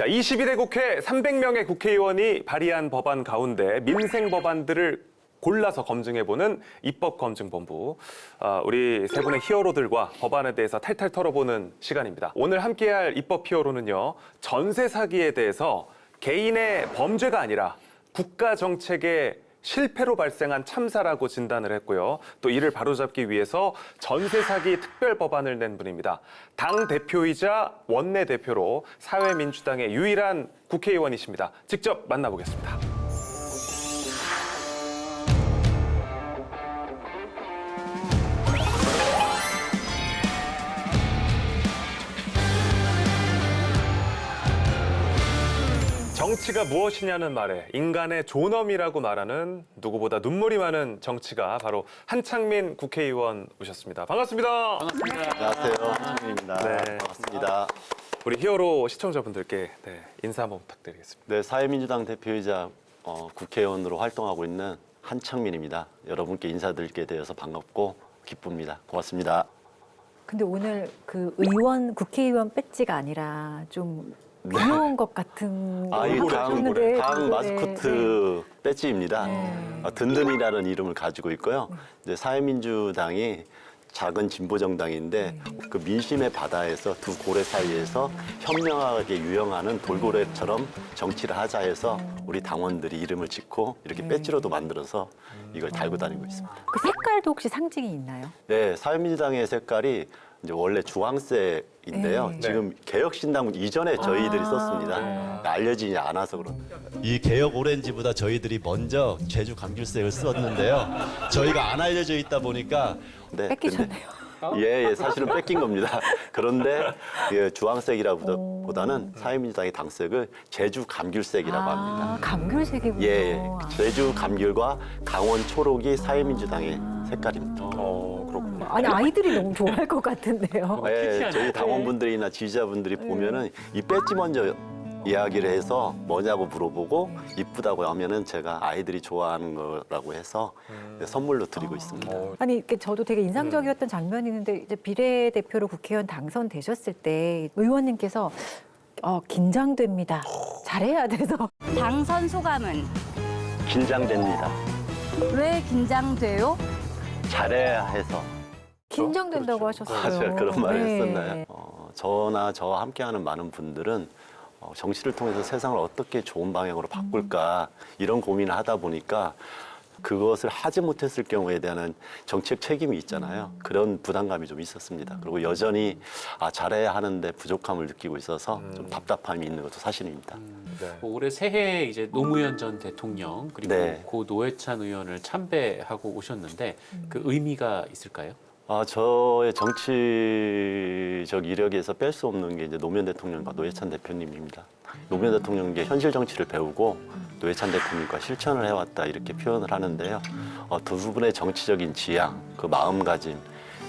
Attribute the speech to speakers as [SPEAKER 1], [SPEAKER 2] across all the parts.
[SPEAKER 1] 자, 21대 국회 300명의 국회의원이 발의한 법안 가운데 민생 법안들을 골라서 검증해보는 입법검증본부. 우리 세 분의 히어로들과 법안에 대해서 탈탈 털어보는 시간입니다. 오늘 함께할 입법 히어로는요, 전세 사기에 대해서 개인의 범죄가 아니라 국가 정책의 실패로 발생한 참사라고 진단을 했고요. 또 이를 바로잡기 위해서 전세 사기 특별 법안을 낸 분입니다. 당 대표이자 원내대표로 사회민주당의 유일한 국회의원이십니다. 직접 만나보겠습니다. 정치가 무엇이냐는 말에 인간의 존엄이라고 말하는 누구보다 눈물이 많은 정치가 바로 한창민 국회의원 오셨습니다. 반갑습니다.
[SPEAKER 2] 반갑습니다. 안녕하세요. 한창민입니다.
[SPEAKER 1] 네.
[SPEAKER 2] 반갑습니다.
[SPEAKER 1] 우리 히어로 시청자분들께 인사 한번 부탁드리겠습니다.
[SPEAKER 2] 네, 사회민주당 대표이자 국회의원으로 활동하고 있는 한창민입니다. 여러분께 인사드리게 되어서 반갑고 기쁩니다. 고맙습니다.
[SPEAKER 3] 근데 오늘 그 의원, 국회의원 배지가 아니라 좀 귀여운 것 같은
[SPEAKER 2] 이
[SPEAKER 3] 같은데,
[SPEAKER 2] 당 마스코트 배지입니다.
[SPEAKER 3] 네.
[SPEAKER 2] 든든이라는 이름을 가지고 있고요. 이제 사회민주당이 작은 진보 정당인데 그 민심의 바다에서 두 고래 사이에서 현명하게 유영하는 돌고래처럼 정치를 하자 해서 우리 당원들이 이름을 짓고 이렇게 배지로도 만들어서 이걸 달고 다니고 있습니다.
[SPEAKER 3] 그 색깔도 혹시 상징이 있나요?
[SPEAKER 2] 네, 사회민주당의 색깔이 이제 원래 주황색인데요.
[SPEAKER 3] 네.
[SPEAKER 2] 지금 개혁신당 이전에 저희들이 썼습니다. 알려지지 않아서 그렇습니다. 이 개혁 오렌지보다 저희들이 먼저 제주 감귤색을 썼는데요. 저희가 안 알려져 있다 보니까
[SPEAKER 3] 뺏기셨네요.
[SPEAKER 2] 예, 사실은 뺏긴 겁니다. 그런데 주황색이라보다는 사회민주당의 당색을 제주 감귤색이라고 합니다.
[SPEAKER 3] 감귤색이군요.
[SPEAKER 2] 예, 제주 감귤과 강원 초록이 사회민주당의 색깔입니다.
[SPEAKER 1] 그렇군요.
[SPEAKER 3] 아니 아이들이 너무 좋아할 것 같은데요.
[SPEAKER 2] 네, 저희 당원분들이나 지지자분들이 보면은 이 배지 먼저 이야기를 해서 뭐냐고 물어보고 이쁘다고 하면은 제가 아이들이 좋아하는 거라고 해서 선물로 드리고 있습니다.
[SPEAKER 3] 아니 이렇게 저도 되게 인상적이었던 장면이 있는데 이제 비례대표로 국회의원 당선되셨을 때 의원님께서 긴장됩니다. 잘해야 돼서.
[SPEAKER 4] 당선 소감은?
[SPEAKER 2] 긴장됩니다.
[SPEAKER 4] 왜 긴장돼요?
[SPEAKER 2] 잘해야 해서.
[SPEAKER 3] 긴장된다고 하셨어요.
[SPEAKER 2] 제가 그런 말을
[SPEAKER 3] 네.
[SPEAKER 2] 했었나요? 저나 저와 함께하는 많은 분들은 정치를 통해서 세상을 어떻게 좋은 방향으로 바꿀까 이런 고민을 하다 보니까 그것을 하지 못했을 경우에 대한 정치적 책임이 있잖아요. 그런 부담감이 좀 있었습니다. 그리고 여전히 잘해야 하는데 부족함을 느끼고 있어서 좀 답답함이 있는 것도 사실입니다.
[SPEAKER 1] 네.
[SPEAKER 5] 올해 새해 이제 노무현 전 대통령 그리고
[SPEAKER 2] 네.
[SPEAKER 5] 고 노회찬 의원을 참배하고 오셨는데 그 의미가 있을까요?
[SPEAKER 2] 저의 정치적 이력에서 뺄 수 없는 게 이제 노무현 대통령과 노회찬 대표님입니다. 노무현 대통령께 현실 정치를 배우고 노회찬 대표님과 실천을 해왔다 이렇게 표현을 하는데요. 두 분의 정치적인 지향, 그 마음가짐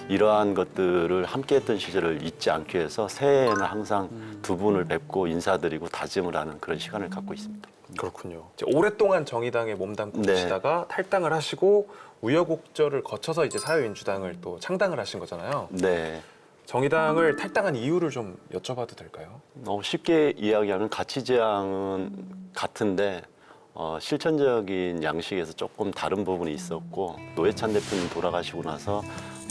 [SPEAKER 2] 이러한 것들을 함께했던 시절을 잊지 않기 위해서 새해에는 항상 두 분을 뵙고 인사드리고 다짐을 하는 그런 시간을 갖고 있습니다.
[SPEAKER 1] 그렇군요. 이제 오랫동안 정의당에 몸담고
[SPEAKER 2] 네.
[SPEAKER 1] 계시다가 탈당을 하시고 우여곡절을 거쳐서 이제 사회민주당을 또 창당을 하신 거잖아요.
[SPEAKER 2] 네.
[SPEAKER 1] 정의당을 탈당한 이유를 좀 여쭤봐도 될까요?
[SPEAKER 2] 너무 쉽게 이야기하면 가치지향은 같은데 실천적인 양식에서 조금 다른 부분이 있었고 노회찬 대표님 돌아가시고 나서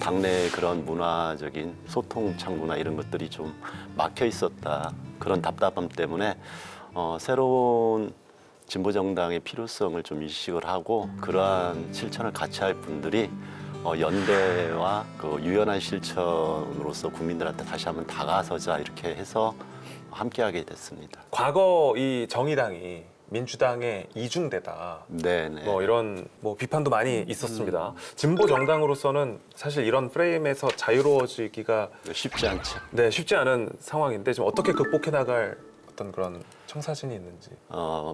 [SPEAKER 2] 당내 그런 문화적인 소통 창구나 이런 것들이 좀 막혀 있었다. 그런 답답함 때문에 새로운 진보정당의 필요성을 좀 인식을 하고 그러한 실천을 같이 할 분들이 연대와 그 유연한 실천으로서 국민들한테 다시 한번 다가서자 이렇게 해서 함께하게 됐습니다.
[SPEAKER 1] 과거 이 정의당이 민주당의 이중대다.
[SPEAKER 2] 네네.
[SPEAKER 1] 이런 비판도 많이 있었습니다. 진보 정당으로서는 사실 이런 프레임에서 자유로워지기가
[SPEAKER 2] 쉽지 않죠.
[SPEAKER 1] 쉽지 않은 상황인데 지금 어떻게 극복해 나갈 어떤 그런 청사진이 있는지.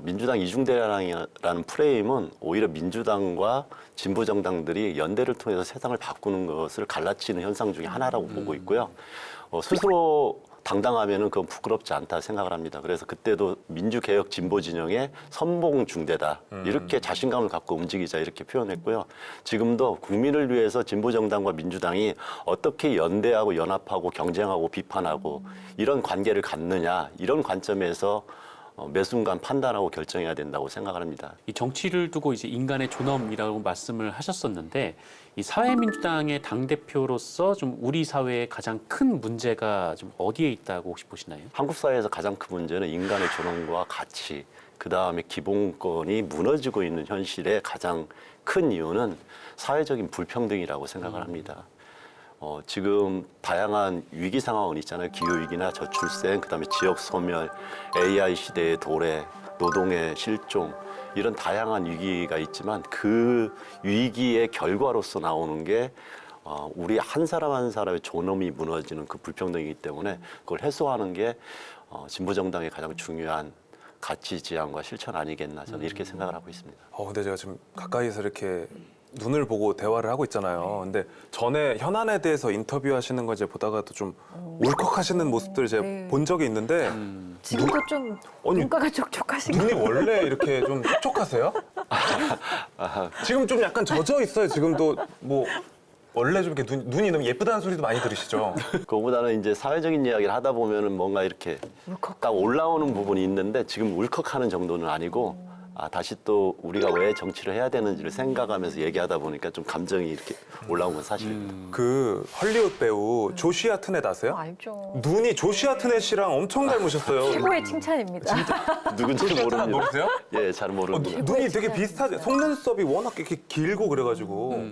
[SPEAKER 2] 민주당 이중대라는 프레임은 오히려 민주당과 진보 정당들이 연대를 통해서 세상을 바꾸는 것을 갈라치는 현상 중에 하나라고 보고 있고요. 스스로 당당하면은 그건 부끄럽지 않다 생각을 합니다. 그래서 그때도 민주개혁 진보 진영의 선봉 중대다 이렇게 자신감을 갖고 움직이자 이렇게 표현했고요. 지금도 국민을 위해서 진보 정당과 민주당이 어떻게 연대하고 연합하고 경쟁하고 비판하고 이런 관계를 갖느냐 이런 관점에서 매 순간 판단하고 결정해야 된다고 생각을 합니다.
[SPEAKER 5] 이 정치를 두고 이제 인간의 존엄이라고 말씀을 하셨었는데 이 사회민주당의 당 대표로서 좀 우리 사회의 가장 큰 문제가 좀 어디에 있다고 혹시 보시나요?
[SPEAKER 2] 한국 사회에서 가장 큰 문제는 인간의 존엄과 가치, 그다음에 기본권이 무너지고 있는 현실의 가장 큰 이유는 사회적인 불평등이라고 생각을 합니다. 지금 다양한 위기 상황은 있잖아요. 기후위기나 저출생, 그다음에 지역 소멸, AI 시대의 도래, 노동의 실종 이런 다양한 위기가 있지만 그 위기의 결과로서 나오는 게 우리 한 사람 한 사람의 존엄이 무너지는 그 불평등이기 때문에 그걸 해소하는 게 진보 정당의 가장 중요한 가치 지향과 실천 아니겠나 저는 이렇게 생각을 하고 있습니다.
[SPEAKER 1] 근데 제가 지금 가까이서 이렇게 눈을 보고 대화를 하고 있잖아요. 근데 전에 현안에 대해서 인터뷰하시는 거 이제 보다가도 좀 울컥하시는 모습들을 제가
[SPEAKER 3] 네.
[SPEAKER 1] 본 적이 있는데
[SPEAKER 3] 지금도 좀
[SPEAKER 1] 아니,
[SPEAKER 3] 눈가가 촉촉하신가요?
[SPEAKER 1] 눈이 원래 이렇게 좀 촉촉하세요? 지금 좀 약간 젖어 있어요. 지금도 뭐 원래 좀 이렇게 눈이 너무 예쁘다는 소리도 많이 들으시죠?
[SPEAKER 2] 그거보다는 이제 사회적인 이야기를 하다 보면은 뭔가 이렇게 딱 올라오는 부분이 있는데 지금 울컥하는 정도는 아니고 다시 또 우리가 왜 정치를 해야 되는지를 생각하면서 얘기하다 보니까 좀 감정이 이렇게 올라온 건 사실입니다.
[SPEAKER 1] 그 헐리우드 배우 조시 하트넷 아세요?
[SPEAKER 3] 알죠.
[SPEAKER 1] 눈이 조시 하트넷 씨랑 엄청 닮으셨어요.
[SPEAKER 3] 최고의 칭찬입니다.
[SPEAKER 2] 누군지
[SPEAKER 1] 잘
[SPEAKER 2] 모릅니다.
[SPEAKER 1] 모르세요?
[SPEAKER 2] 예, 잘 모릅니다.
[SPEAKER 1] 눈이 되게 비슷하죠. 속눈썹이 워낙 이렇게 길고 그래가지고.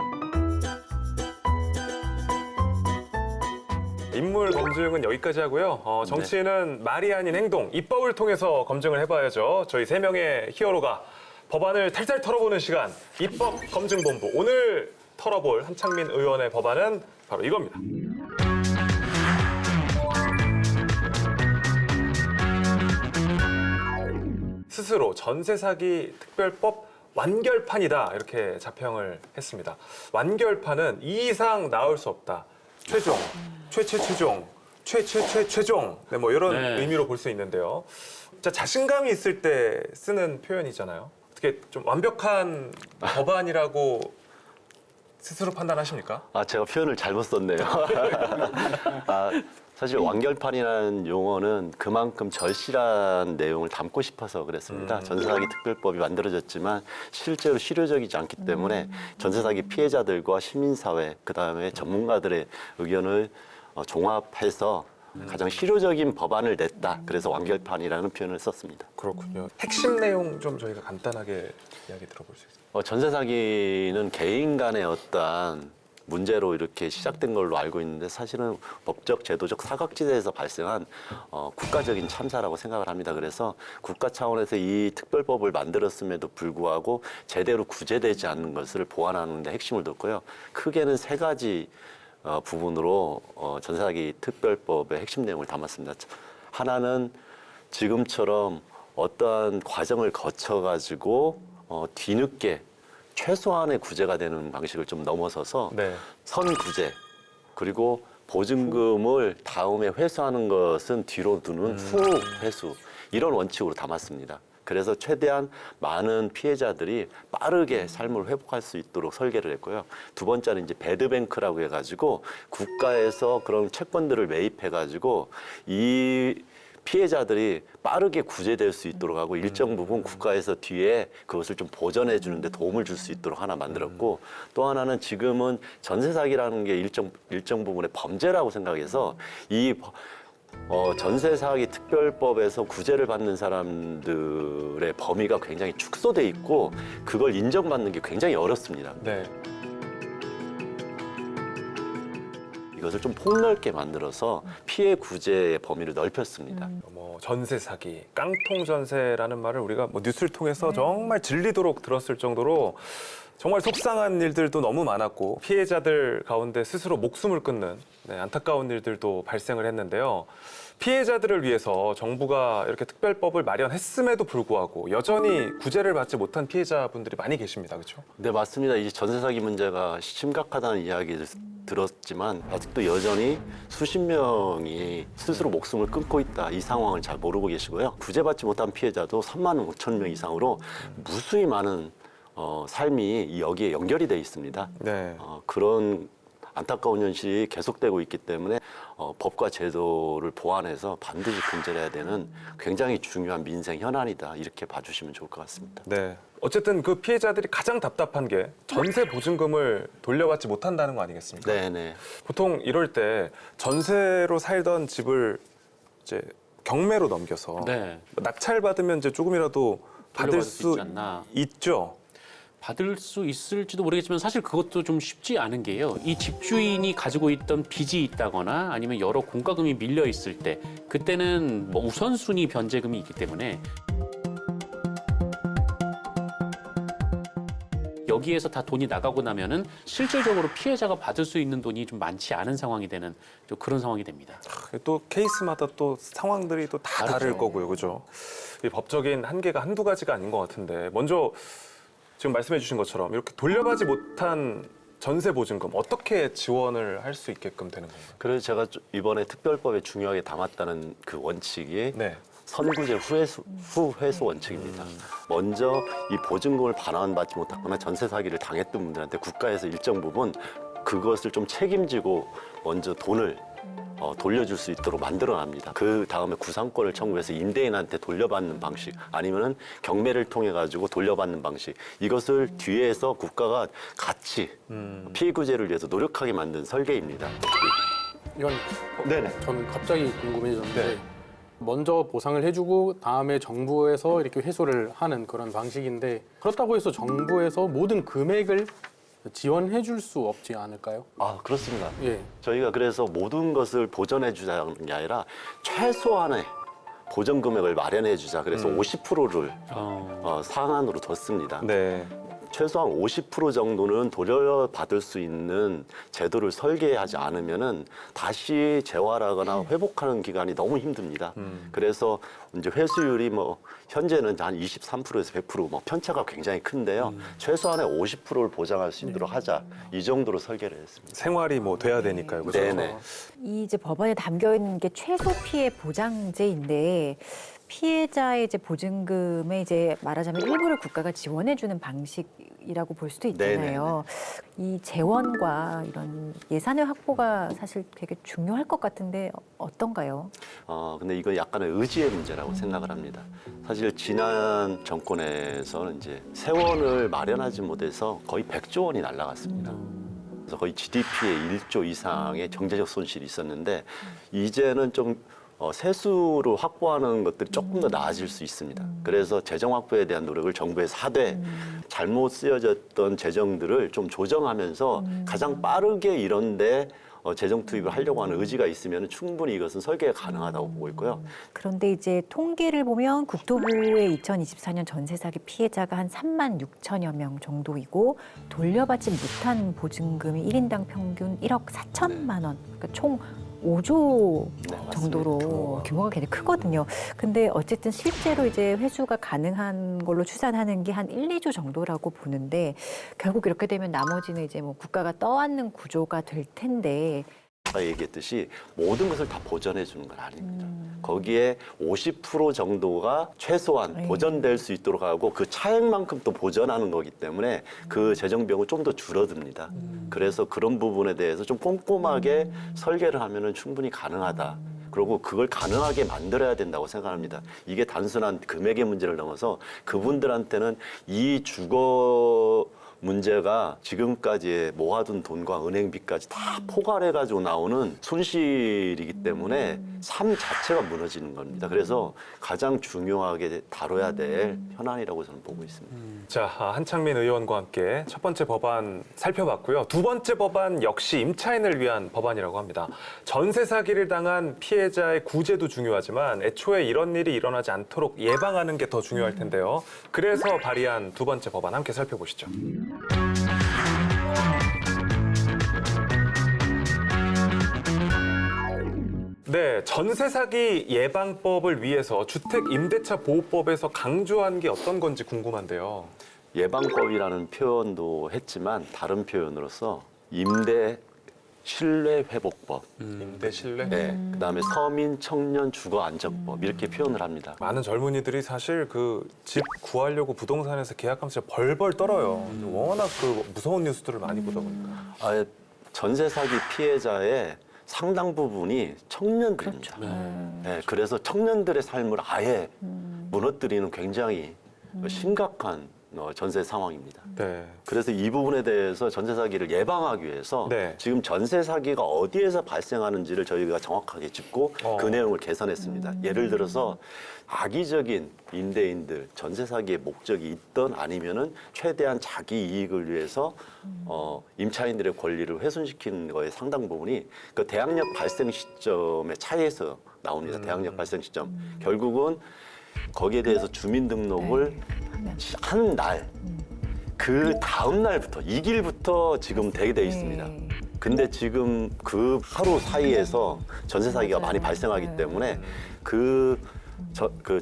[SPEAKER 1] 인물 검증은 여기까지 하고요. 정치는 말이 아닌 행동, 입법을 통해서 검증을 해봐야죠. 저희 3명의 히어로가 법안을 탈탈 털어보는 시간, 입법 검증본부. 오늘 털어볼 한창민 의원의 법안은 바로 이겁니다. 스스로 전세 사기 특별법 완결판이다 이렇게 자평을 했습니다. 완결판은 이 이상 나올 수 없다. 최종, 최종, 최종. 네, 뭐 이런
[SPEAKER 5] 네.
[SPEAKER 1] 의미로 볼 수 있는데요. 자, 자신감이 있을 때 쓰는 표현이잖아요. 어떻게 좀 완벽한 법안이라고 스스로 판단하십니까?
[SPEAKER 2] 제가 표현을 잘못 썼네요. 사실 완결판이라는 용어는 그만큼 절실한 내용을 담고 싶어서 그랬습니다. 전세사기 특별법이 만들어졌지만 실제로 실효적이지 않기 때문에 전세사기 피해자들과 시민사회, 그다음에 전문가들의 의견을 종합해서 가장 실효적인 법안을 냈다. 그래서 완결판이라는 표현을 썼습니다.
[SPEAKER 1] 그렇군요. 핵심 내용 좀 저희가 간단하게 이야기 들어볼 수 있어요.
[SPEAKER 2] 전세 사기는 개인 간의 어떠한 문제로 이렇게 시작된 걸로 알고 있는데 사실은 법적, 제도적 사각지대에서 발생한 국가적인 참사라고 생각을 합니다. 그래서 국가 차원에서 이 특별법을 만들었음에도 불구하고 제대로 구제되지 않는 것을 보완하는 데 핵심을 뒀고요. 크게는 3가지 부분으로 전세 사기 특별법의 핵심 내용을 담았습니다. 하나는 지금처럼 어떠한 과정을 거쳐가지고 뒤늦게 최소한의 구제가 되는 방식을 좀 넘어서서
[SPEAKER 1] 네.
[SPEAKER 2] 선구제 그리고 보증금을 다음에 회수하는 것은 뒤로 두는 후 회수 이런 원칙으로 담았습니다. 그래서 최대한 많은 피해자들이 빠르게 삶을 회복할 수 있도록 설계를 했고요. 두 번째는 이제 배드뱅크라고 해가지고 국가에서 그런 채권들을 매입해가지고 이 피해자들이 빠르게 구제될 수 있도록 하고 일정 부분 국가에서 뒤에 그것을 좀 보전해 주는데 도움을 줄 수 있도록 하나 만들었고 또 하나는 지금은 전세 사기라는 게 일정 부분의 범죄라고 생각해서 이 전세 사기 특별법에서 구제를 받는 사람들의 범위가 굉장히 축소돼 있고 그걸 인정받는 게 굉장히 어렵습니다.
[SPEAKER 1] 네.
[SPEAKER 2] 이것을 좀 폭넓게 만들어서 피해 구제의 범위를 넓혔습니다.
[SPEAKER 1] 뭐 전세 사기, 깡통 전세라는 말을 우리가 뭐 뉴스를 통해서 정말 질리도록 들었을 정도로 정말 속상한 일들도 너무 많았고 피해자들 가운데 스스로 목숨을 끊는 안타까운 일들도 발생을 했는데요. 피해자들을 위해서 정부가 이렇게 특별법을 마련했음에도 불구하고 여전히 구제를 받지 못한 피해자분들이 많이 계십니다. 그렇죠?
[SPEAKER 2] 네, 맞습니다. 이제 전세 사기 문제가 심각하다는 이야기를 들었지만 아직도 여전히 수십 명이 스스로 목숨을 끊고 있다. 이 상황을 잘 모르고 계시고요. 구제받지 못한 피해자도 3만 5천 명 이상으로 무수히 많은 삶이 여기에 연결이 돼 있습니다.
[SPEAKER 1] 네.
[SPEAKER 2] 그런 안타까운 현실이 계속되고 있기 때문에 법과 제도를 보완해서 반드시 근절해야 되는 굉장히 중요한 민생 현안이다. 이렇게 봐주시면 좋을 것 같습니다.
[SPEAKER 1] 네. 어쨌든 그 피해자들이 가장 답답한 게 전세 보증금을 돌려받지 못한다는 거 아니겠습니까?
[SPEAKER 2] 네네.
[SPEAKER 1] 보통 이럴 때 전세로 살던 집을 이제 경매로 넘겨서
[SPEAKER 5] 네.
[SPEAKER 1] 낙찰 받으면 이제 조금이라도 받을
[SPEAKER 5] 돌려받을 수
[SPEAKER 1] 수
[SPEAKER 5] 있지 않나.
[SPEAKER 1] 있죠.
[SPEAKER 5] 받을 수 있을지도 모르겠지만 사실 그것도 좀 쉽지 않은 게요. 이 집주인이 가지고 있던 빚이 있다거나 아니면 여러 공과금이 밀려 있을 때 그때는 뭐 우선순위 변제금이 있기 때문에 여기에서 다 돈이 나가고 나면은 실질적으로 피해자가 받을 수 있는 돈이 좀 많지 않은 상황이 되는 좀 그런 상황이 됩니다.
[SPEAKER 1] 또 케이스마다 또 상황들이 또 다 다를
[SPEAKER 5] 다르죠.
[SPEAKER 1] 거고요, 그죠? 이 법적인 한계가 한두 가지가 아닌 것 같은데 먼저 지금 말씀해주신 것처럼 이렇게 돌려받지 못한 전세 보증금 어떻게 지원을 할 수 있게끔 되는 건가요?
[SPEAKER 2] 그래서 제가 이번에 특별법에 중요하게 담았다는 그 원칙이
[SPEAKER 1] 네.
[SPEAKER 2] 선구제 후회수 원칙입니다. 먼저 이 보증금을 반환받지 못하거나 전세 사기를 당했던 분들한테 국가에서 일정 부분 그것을 좀 책임지고 먼저 돈을 돌려줄 수 있도록 만들어납니다. 그 다음에 구상권을 청구해서 임대인한테 돌려받는 방식 아니면은 경매를 통해 가지고 돌려받는 방식 이것을 뒤에서 국가가 같이 피해구제를 위해서 노력하게 만든 설계입니다.
[SPEAKER 6] 이건
[SPEAKER 2] 네네.
[SPEAKER 6] 저는 갑자기 궁금해졌는데
[SPEAKER 1] 네.
[SPEAKER 6] 먼저 보상을 해주고 다음에 정부에서 이렇게 회수를 하는 그런 방식인데 그렇다고 해서 정부에서 모든 금액을 지원해 줄 수 없지 않을까요?
[SPEAKER 2] 아 그렇습니다.
[SPEAKER 6] 예.
[SPEAKER 2] 저희가 그래서 모든 것을 보전해 주자는 게 아니라 최소한의 보전 금액을 마련해 주자. 그래서 50%를 상한으로 뒀습니다.
[SPEAKER 1] 네.
[SPEAKER 2] 최소한 50% 정도는 돌려받을 수 있는 제도를 설계하지 않으면은 다시 재활하거나 회복하는 기간이 너무 힘듭니다. 그래서 이제 회수율이 뭐 현재는 한 23%에서 100%뭐 편차가 굉장히 큰데요. 최소한의 50%를 보장할 수 있도록 하자. 이 정도로 설계를 했습니다.
[SPEAKER 1] 생활이 뭐 돼야 되니까요, 그죠?
[SPEAKER 2] 네네.
[SPEAKER 3] 이 이제 법안에 담겨 있는 게 최소 피해 보장제인데 피해자의 이제 보증금에 이제 말하자면 일부를 국가가 지원해주는 방식이라고 볼 수도 있잖아요. 이 재원과 이런 예산의 확보가 사실 되게 중요할 것 같은데 어떤가요?
[SPEAKER 2] 근데 이건 약간의 의지의 문제라고 생각을 합니다. 사실 지난 정권에서는 이제 세원을 마련하지 못해서 거의 100조 원이 날라갔습니다. 그래서 거의 GDP의 1조 이상의 경제적 손실이 있었는데 이제는 좀 세수로 확보하는 것들이 조금 더 나아질 수 있습니다. 그래서 재정 확보에 대한 노력을 정부에서 하되 잘못 쓰여졌던 재정들을 좀 조정하면서 가장 빠르게 이런데 재정 투입을 하려고 하는 의지가 있으면 충분히 이것은 설계가 가능하다고 보고 있고요.
[SPEAKER 3] 그런데 이제 통계를 보면 국토부의 2024년 전세 사기 피해자가 한 3만 6천여 명 정도이고 돌려받지 못한 보증금이 1인당 평균 1억 4천만 원. 그러니까 총 5조
[SPEAKER 2] 네, 맞습니다.
[SPEAKER 3] 정도로 규모가 굉장히 크거든요. 근데 어쨌든 실제로 이제 회수가 가능한 걸로 추산하는 게 한 1, 2조 정도라고 보는데 결국 이렇게 되면 나머지는 이제 뭐 국가가 떠안는 구조가 될 텐데
[SPEAKER 2] 아까 얘기했듯이 모든 것을 다 보전해 주는 건 아닙니다. 거기에 50% 정도가 최소한
[SPEAKER 3] 네.
[SPEAKER 2] 보전될 수 있도록 하고 그 차액만큼 또 보전하는 거기 때문에 그 재정비용은 좀 더 줄어듭니다. 그래서 그런 부분에 대해서 좀 꼼꼼하게 설계를 하면은 충분히 가능하다. 그리고 그걸 가능하게 만들어야 된다고 생각합니다. 이게 단순한 금액의 문제를 넘어서 그분들한테는 이 주거 문제가 지금까지 모아둔 돈과 은행비까지 다 포괄해가지고 나오는 손실이기 때문에 삶 자체가 무너지는 겁니다. 그래서 가장 중요하게 다뤄야 될 현안이라고 저는 보고 있습니다.
[SPEAKER 1] 자, 한창민 의원과 함께 첫 번째 법안 살펴봤고요. 두 번째 법안 역시 임차인을 위한 법안이라고 합니다. 전세 사기를 당한 피해자의 구제도 중요하지만 애초에 이런 일이 일어나지 않도록 예방하는 게 더 중요할 텐데요. 그래서 발의한 두 번째 법안 함께 살펴보시죠. 네, 전세 사기 예방법을 위해서 주택임대차보호법에서 강조한 게 어떤 건지 궁금한데요.
[SPEAKER 2] 예방법이라는 표현도 했지만 다른 표현으로서 임대 신뢰회복법,
[SPEAKER 1] 임대 신뢰.
[SPEAKER 2] 네, 그다음에 서민 청년 주거 안정법 이렇게 표현을 합니다.
[SPEAKER 1] 많은 젊은이들이 사실 그 집 구하려고 부동산에서 계약하면서 벌벌 떨어요. 워낙 그 무서운 뉴스들을 많이 보다 보니까.
[SPEAKER 2] 아예 전세 사기 피해자의 상당 부분이 청년들입니다. 네, 그래서 청년들의 삶을 아예 무너뜨리는 굉장히 심각한 전세 상황입니다.
[SPEAKER 1] 네.
[SPEAKER 2] 그래서 이 부분에 대해서 전세 사기를 예방하기 위해서
[SPEAKER 1] 네.
[SPEAKER 2] 지금 전세 사기가 어디에서 발생하는지를 저희가 정확하게 짚고 그 내용을 개선했습니다. 예를 들어서 악의적인 임대인들 전세 사기의 목적이 있던 아니면은 최대한 자기 이익을 위해서 임차인들의 권리를 훼손시키는 거에 상당 부분이 그 대항력 발생 시점의 차이에서 나옵니다. 대항력 발생 시점. 결국은 거기에 대해서 주민등록을 한 날, 그 다음 날부터, 이 길부터 지금 되게 돼 있습니다. 근데 지금 그 하루 사이에서 전세 사기가 많이 발생하기 때문에 그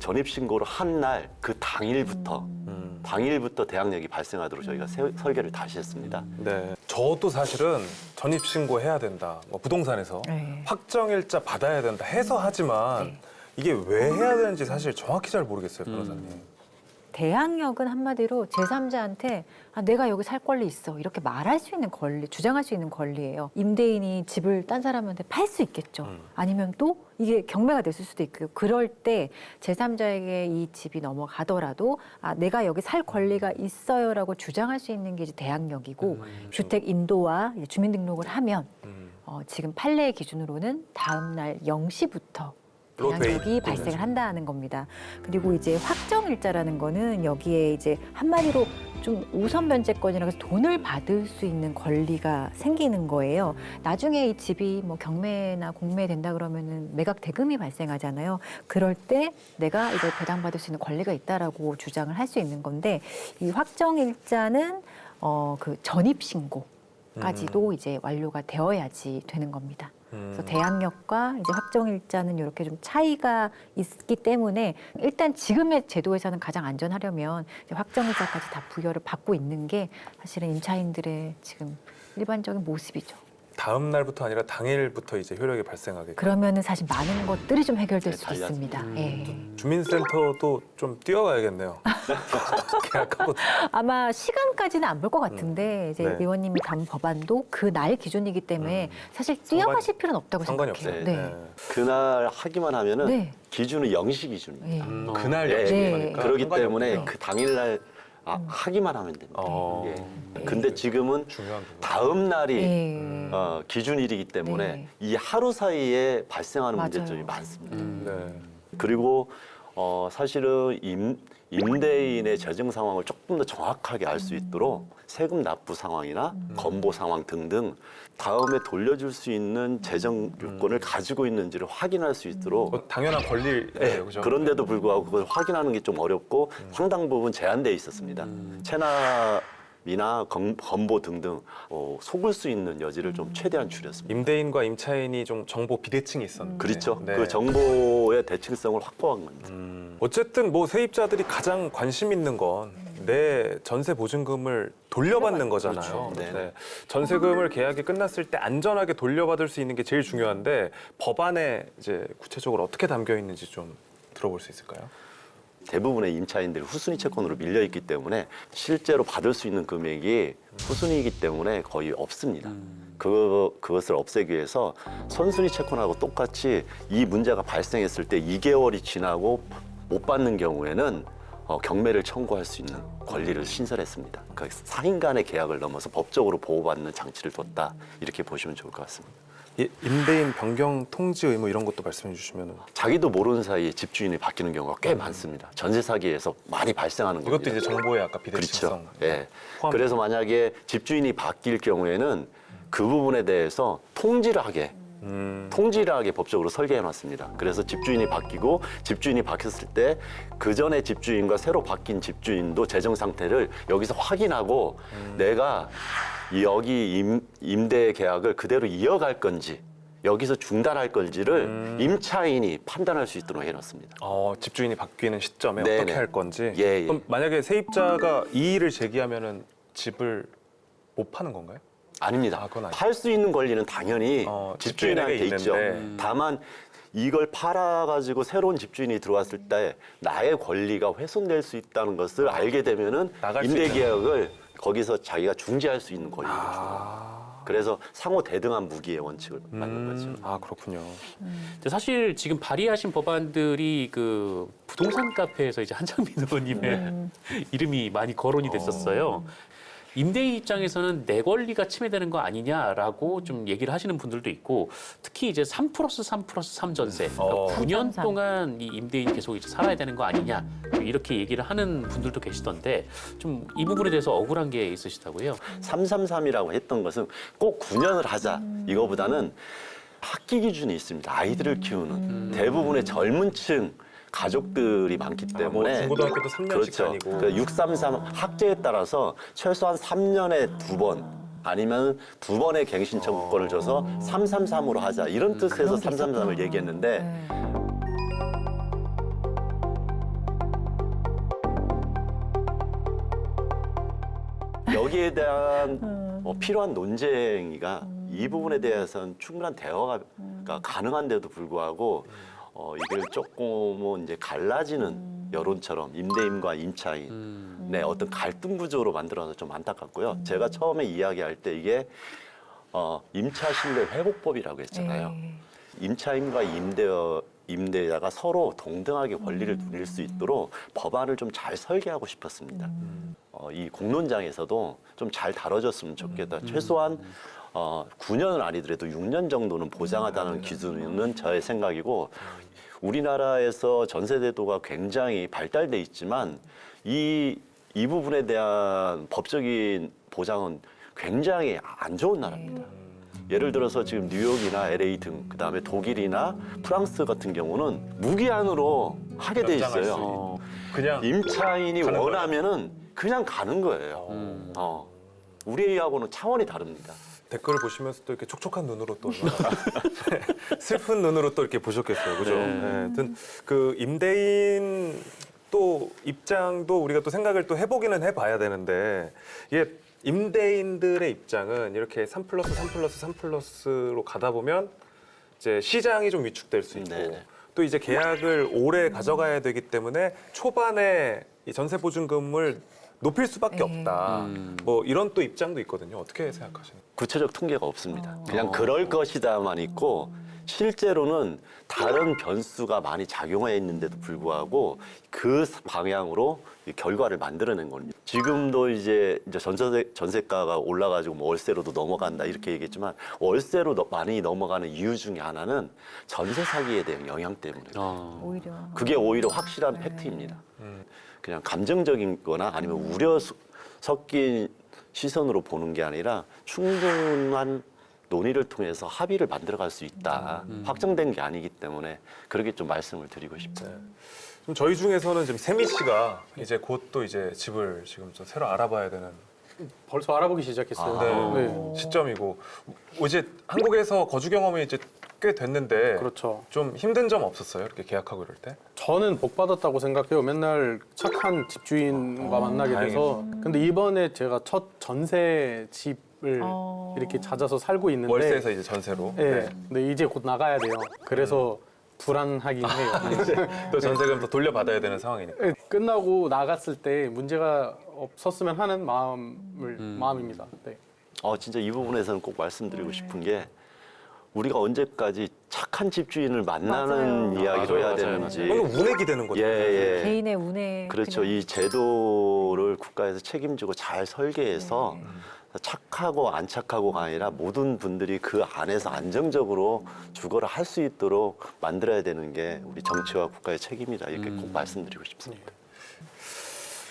[SPEAKER 2] 전입신고를 한 날, 그 당일부터 대항력이 발생하도록 저희가 설계를 다시 했습니다.
[SPEAKER 1] 네. 저도 사실은 전입신고 해야 된다. 뭐 부동산에서
[SPEAKER 3] 네.
[SPEAKER 1] 확정일자 받아야 된다 해서 하지만
[SPEAKER 3] 네.
[SPEAKER 1] 이게 왜 해야 되는지 사실 정확히 잘 모르겠어요, 변호사님.
[SPEAKER 3] 대항력은 한마디로 제3자한테 내가 여기 살 권리 있어 이렇게 말할 수 있는 권리, 주장할 수 있는 권리예요. 임대인이 집을 딴 사람한테 팔 수 있겠죠. 아니면 또 이게 경매가 됐을 수도 있고요. 그럴 때 제3자에게 이 집이 넘어가더라도 내가 여기 살 권리가 있어요라고 주장할 수 있는 게 이제 대항력이고 주택 인도와 이제 주민등록을 하면 지금 판례 기준으로는 다음 날 0시부터 대항력이 발생을 한다는 겁니다. 그리고 이제 확정일자라는 거는 여기에 이제 한마디로 좀 우선 변제권이라고 해서 돈을 받을 수 있는 권리가 생기는 거예요. 나중에 이 집이 뭐 경매나 공매 된다 그러면은 매각 대금이 발생하잖아요. 그럴 때 내가 이걸 배당받을 수 있는 권리가 있다라고 주장을 할 수 있는 건데 이 확정일자는 그 전입신고까지도 이제 완료가 되어야지 되는 겁니다. 그래서 대항력과 이제 확정일자는 이렇게 좀 차이가 있기 때문에 일단 지금의 제도에서는 가장 안전하려면 이제 확정일자까지 다 부여를 받고 있는 게 사실은 임차인들의 지금 일반적인 모습이죠.
[SPEAKER 1] 다음 날부터 아니라 당일부터 이제 효력이 발생하게.
[SPEAKER 3] 그러면은 사실 많은 것들이 좀 해결될
[SPEAKER 2] 네,
[SPEAKER 3] 수
[SPEAKER 2] 달라집니다.
[SPEAKER 3] 있습니다. 예.
[SPEAKER 1] 주민센터도 좀 뛰어가야겠네요. 계약하고.
[SPEAKER 3] 아마 시간까지는 안 볼 것 같은데 이제
[SPEAKER 1] 네.
[SPEAKER 3] 의원님이 담은 법안도 그 날 기준이기 때문에 사실 뛰어가실 필요는 없다고
[SPEAKER 1] 상관이
[SPEAKER 3] 생각해요.
[SPEAKER 1] 없어요.
[SPEAKER 3] 네.
[SPEAKER 2] 그날 하기만 하면은
[SPEAKER 3] 네.
[SPEAKER 2] 기준은 0시 기준입니다.
[SPEAKER 3] 예.
[SPEAKER 1] 그날
[SPEAKER 2] 네.
[SPEAKER 1] 약속이니까.
[SPEAKER 2] 그렇기
[SPEAKER 1] 상관이
[SPEAKER 2] 때문에
[SPEAKER 1] 없군요.
[SPEAKER 2] 그 당일날 하기만 하면 됩니다. 예. 근데 지금은
[SPEAKER 1] 중요한 부분.
[SPEAKER 2] 다음 날이
[SPEAKER 3] 예.
[SPEAKER 2] 기준일이기 때문에
[SPEAKER 3] 네.
[SPEAKER 2] 이 하루 사이에 발생하는
[SPEAKER 3] 맞아요.
[SPEAKER 2] 문제점이 많습니다.
[SPEAKER 1] 네.
[SPEAKER 2] 그리고 사실은 임대인의 재정 상황을 조금 더 정확하게 알 수 있도록 세금 납부 상황이나 건보 상황 등등 다음에 돌려줄 수 있는 재정 요건을 가지고 있는지를 확인할 수 있도록
[SPEAKER 1] 뭐 당연한 권리예요, 그죠?
[SPEAKER 2] 그런데도 불구하고 그걸 확인하는 게 좀 어렵고 상당 부분 제한돼 있었습니다. 체납이나 건보 등등 속을 수 있는 여지를 좀 최대한 줄였습니다.
[SPEAKER 1] 임대인과 임차인이 좀 정보 비대칭이 있었는데.
[SPEAKER 2] 그렇죠.
[SPEAKER 1] 네.
[SPEAKER 2] 그 정보의 대칭성을 확보한 겁니다.
[SPEAKER 1] 어쨌든 뭐 세입자들이 가장 관심 있는 건 내 전세 보증금을 돌려받는 거잖아요.
[SPEAKER 2] 그렇죠. 네.
[SPEAKER 1] 네. 전세금을 계약이 끝났을 때 안전하게 돌려받을 수 있는 게 제일 중요한데 법안에 이제 구체적으로 어떻게 담겨 있는지 좀 들어볼 수 있을까요?
[SPEAKER 2] 대부분의 임차인들이 후순위 채권으로 밀려 있기 때문에 실제로 받을 수 있는 금액이 후순위이기 때문에 거의 없습니다. 그것을 없애기 위해서 선순위 채권하고 똑같이 이 문제가 발생했을 때 2개월이 지나고 못 받는 경우에는 경매를 청구할 수 있는 권리를 신설했습니다. 그러니까 상인 간의 계약을 넘어서 법적으로 보호받는 장치를 뒀다 이렇게 보시면 좋을 것 같습니다.
[SPEAKER 1] 이 임대인 변경 통지 의무 이런 것도 말씀해 주시면
[SPEAKER 2] 자기도 모르는 사이에 집주인이 바뀌는 경우가 꽤 많습니다. 전세 사기에서 많이 발생하는
[SPEAKER 1] 이것도
[SPEAKER 2] 겁니다.
[SPEAKER 1] 이제 정보의 아까 비대칭성.
[SPEAKER 2] 그렇죠. 예.
[SPEAKER 1] 포함-
[SPEAKER 2] 그래서 만약에 집주인이 바뀔 경우에는 그 부분에 대해서 통지를 하게 법적으로 설계해놨습니다. 그래서 집주인이 바뀌고 집주인이 바뀌었을 때 그 전에 집주인과 새로 바뀐 집주인도 재정 상태를 여기서 확인하고 내가 여기 임대 계약을 그대로 이어갈 건지 여기서 중단할 건지를 임차인이 판단할 수 있도록 해놨습니다.
[SPEAKER 1] 집주인이 바뀌는 시점에
[SPEAKER 2] 네네.
[SPEAKER 1] 어떻게 할 건지.
[SPEAKER 2] 예, 예.
[SPEAKER 1] 그럼 만약에 세입자가 이의를 제기하면은 집을 못 파는 건가요?
[SPEAKER 2] 아닙니다.
[SPEAKER 1] 아, 그건 아니죠.
[SPEAKER 2] 팔 수 있는 권리는 당연히 집주인한테
[SPEAKER 1] 집주인에게
[SPEAKER 2] 있죠.
[SPEAKER 1] 있는데.
[SPEAKER 2] 다만 이걸 팔아가지고 새로운 집주인이 들어왔을 때 나의 권리가 훼손될 수 있다는 것을 알게 되면은
[SPEAKER 1] 나갈 수
[SPEAKER 2] 임대계약을 거기서 자기가 중지할 수 있는 권리를 줘요. 그래서 상호 대등한 무기의 원칙을 만든 거죠.
[SPEAKER 1] 아, 그렇군요.
[SPEAKER 5] 근데 사실 지금 발의하신 법안들이 그 부동산 카페에서 이제 한창민 의원님의 이름이 많이 거론이 됐었어요. 임대인 입장에서는 내 권리가 침해되는 거 아니냐라고 좀 얘기를 하시는 분들도 있고, 특히 이제 3+3+3 전세, 그러니까 9년
[SPEAKER 3] 3+3.
[SPEAKER 5] 동안 이 임대인이 계속 이제 살아야 되는 거 아니냐, 이렇게 얘기를 하는 분들도 계시던데, 좀 이 부분에 대해서 억울한 게 있으시다고요?
[SPEAKER 2] 333이라고 했던 것은 꼭 9년을 하자 이거보다는 학기 기준이 있습니다. 아이들을 키우는 대부분의 젊은 층 가족들이 많기 때문에
[SPEAKER 1] 뭐 중고등학교도 3년씩
[SPEAKER 2] 그렇죠.
[SPEAKER 1] 다니고.
[SPEAKER 2] 그러니까 633 학제에 따라서 최소한 3년에 2번 아니면 2번의 갱신 청구권을 줘서 333으로 하자 이런 뜻에서 333을 얘기했는데
[SPEAKER 3] 네.
[SPEAKER 2] 여기에 대한 필요한 논쟁이가 이 부분에 대해서는 충분한 대화가 가능한데도 불구하고 이걸 조금은 이제 갈라지는 여론처럼 임대인과 임차인의 어떤 갈등 구조로 만들어서 좀 안타깝고요. 제가 처음에 이야기할 때 이게 임차 신뢰 회복법이라고 했잖아요.
[SPEAKER 3] 네.
[SPEAKER 2] 임차인과 임대자가 서로 동등하게 권리를 누릴 수 있도록 법안을 좀 잘 설계하고 싶었습니다. 이 공론장에서도 좀 잘 다뤄졌으면 좋겠다. 최소한 9년은 아니더라도 6년 정도는 보장하다는 기준은 저의 생각이고 우리나라에서 전세제도가 굉장히 발달돼 있지만 이 부분에 대한 법적인 보장은 굉장히 안 좋은 나라입니다. 예를 들어서 지금 뉴욕이나 LA 등 그다음에 독일이나 프랑스 같은 경우는 무기한으로 하게 돼
[SPEAKER 1] 연장할 수
[SPEAKER 2] 있어요.
[SPEAKER 1] 그냥
[SPEAKER 2] 임차인이
[SPEAKER 1] 가는
[SPEAKER 2] 원하면은 그냥 가는 거예요. 우리하고는 차원이 다릅니다.
[SPEAKER 1] 댓글을 보시면서 또 이렇게 촉촉한 눈으로 또 얼마나 슬픈 눈으로 또 이렇게 보셨겠어요, 그죠?
[SPEAKER 5] 네.
[SPEAKER 1] 네. 하여튼 그 임대인 또 입장도 우리가 또 생각을 또 해보기는 해봐야 되는데 이게 임대인들의 입장은 이렇게 3+3+3+로 가다 보면 이제 시장이 좀 위축될 수 있고
[SPEAKER 2] 네네.
[SPEAKER 1] 또 이제 계약을 오래 가져가야 되기 때문에 초반에 이 전세 보증금을 높일 수밖에
[SPEAKER 3] 네.
[SPEAKER 1] 없다. 뭐 이런 또 입장도 있거든요. 어떻게 생각하시나요?
[SPEAKER 2] 구체적 통계가 없습니다. 그냥 그럴 것이다만 있고 실제로는 다른 변수가 많이 작용해 있는데도 불구하고 그 방향으로 이 결과를 만들어낸 겁니다. 지금도 이제 전세가가 올라가지고 뭐 월세로도 넘어간다 이렇게 얘기했지만 월세로 많이 넘어가는 이유 중에 하나는 전세 사기에 대한 영향 때문에
[SPEAKER 3] 오히려.
[SPEAKER 2] 그게 오히려 확실한 팩트입니다. 그냥 감정적인 거나 아니면 우려 섞인 시선으로 보는 게 아니라 충분한 논의를 통해서 합의를 만들어갈 수 있다. 확정된 게 아니기 때문에 그렇게 좀 말씀을 드리고 싶어요.
[SPEAKER 1] 좀 저희 중에서는 지금 세미 씨가 이제 곧 또 이제 집을 지금 좀 새로 알아봐야 되는
[SPEAKER 6] 벌써 알아보기 시작했어요. 네.
[SPEAKER 1] 시점이고 이제 한국에서 거주 경험이 이제 꽤 됐는데
[SPEAKER 6] 그렇죠.
[SPEAKER 1] 좀 힘든 점 없었어요? 이렇게 계약하고 이럴 때?
[SPEAKER 6] 저는 복 받았다고 생각해요. 맨날 착한 집주인과 만나게 돼서. 근데 이번에 제가 첫 전세 집을 이렇게 찾아서 살고 있는데.
[SPEAKER 1] 월세에서 이제 전세로.
[SPEAKER 6] 네. 근데 이제 곧 나가야 돼요. 그래서 불안하긴 해요.
[SPEAKER 1] 또 전세금 또 돌려받아야 되는 상황이니까.
[SPEAKER 6] 네, 끝나고 나갔을 때 문제가 없었으면 하는 마음입니다. 네.
[SPEAKER 2] 진짜 이 부분에서는 꼭 말씀드리고 싶은 게 우리가 언제까지 착한 집주인을 만나는 이야기를 해야
[SPEAKER 5] 맞아요.
[SPEAKER 2] 되는지.
[SPEAKER 1] 이건 운에 기대는 거죠.
[SPEAKER 2] 예.
[SPEAKER 3] 개인의 운에.
[SPEAKER 2] 그렇죠.
[SPEAKER 3] 그냥.
[SPEAKER 2] 이 제도를 국가에서 책임지고 잘 설계해서 착하고 안 착하고가 아니라 모든 분들이 그 안에서 안정적으로 주거를 할 수 있도록 만들어야 되는 게 우리 정치와 국가의 책임이다. 이렇게 꼭 말씀드리고 싶습니다.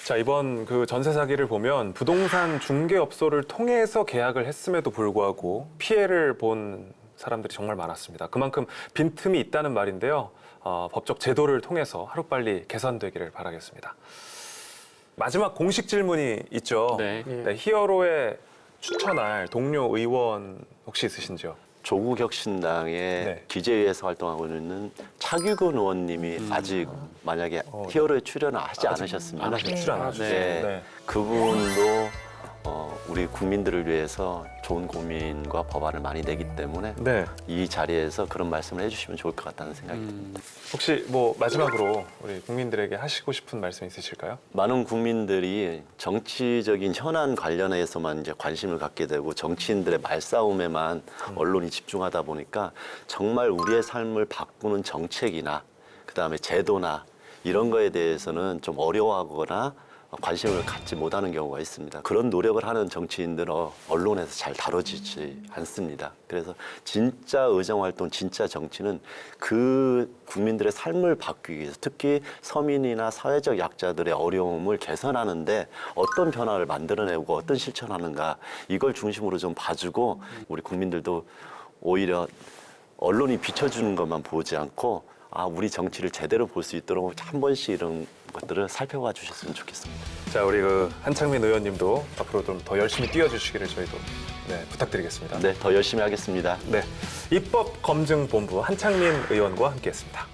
[SPEAKER 1] 자, 이번 그 전세 사기를 보면 부동산 중개업소를 통해서 계약을 했음에도 불구하고 피해를 본 사람들이 정말 많았습니다. 그만큼 빈틈이 있다는 말인데요. 법적 제도를 통해서 하루빨리 개선되기를 바라겠습니다. 마지막 공식 질문이 있죠.
[SPEAKER 5] 네.
[SPEAKER 1] 네, 히어로에 추천할 동료 의원 혹시 있으신지요?
[SPEAKER 2] 조국혁신당의
[SPEAKER 1] 네.
[SPEAKER 2] 기재위에서 활동하고 있는 차규근 의원님이 아직 만약에 히어로에 출연을 하지 않으셨으면
[SPEAKER 5] 안 하셨죠.
[SPEAKER 1] 출연 안 하셨죠.
[SPEAKER 2] 네.
[SPEAKER 1] 네.
[SPEAKER 2] 그분도 우리 국민들을 위해서 좋은 고민과 법안을 많이 내기 때문에
[SPEAKER 1] 네.
[SPEAKER 2] 이 자리에서 그런 말씀을 해주시면 좋을 것 같다는 생각이 듭니다.
[SPEAKER 1] 혹시 뭐 마지막으로 우리 국민들에게 하시고 싶은 말씀 있으실까요?
[SPEAKER 2] 많은 국민들이 정치적인 현안 관련해서만 이제 관심을 갖게 되고 정치인들의 말싸움에만 언론이 집중하다 보니까 정말 우리의 삶을 바꾸는 정책이나 그다음에 제도나 이런 거에 대해서는 좀 어려워하거나 관심을 갖지 못하는 경우가 있습니다. 그런 노력을 하는 정치인들은 언론에서 잘 다뤄지지 않습니다. 그래서 진짜 의정활동, 진짜 정치는 그 국민들의 삶을 바꾸기 위해서 특히 서민이나 사회적 약자들의 어려움을 개선하는데 어떤 변화를 만들어내고 어떤 실천하는가 이걸 중심으로 좀 봐주고 우리 국민들도 오히려 언론이 비춰주는 것만 보지 않고 우리 정치를 제대로 볼 수 있도록 한 번씩 이런 것들을 살펴봐 주셨으면 좋겠습니다.
[SPEAKER 1] 자, 우리 한창민 의원님도 앞으로 좀 더 열심히 뛰어주시기를 저희도 부탁드리겠습니다.
[SPEAKER 2] 네, 더 열심히 하겠습니다.
[SPEAKER 1] 네, 입법검증본부 한창민 의원과 함께했습니다.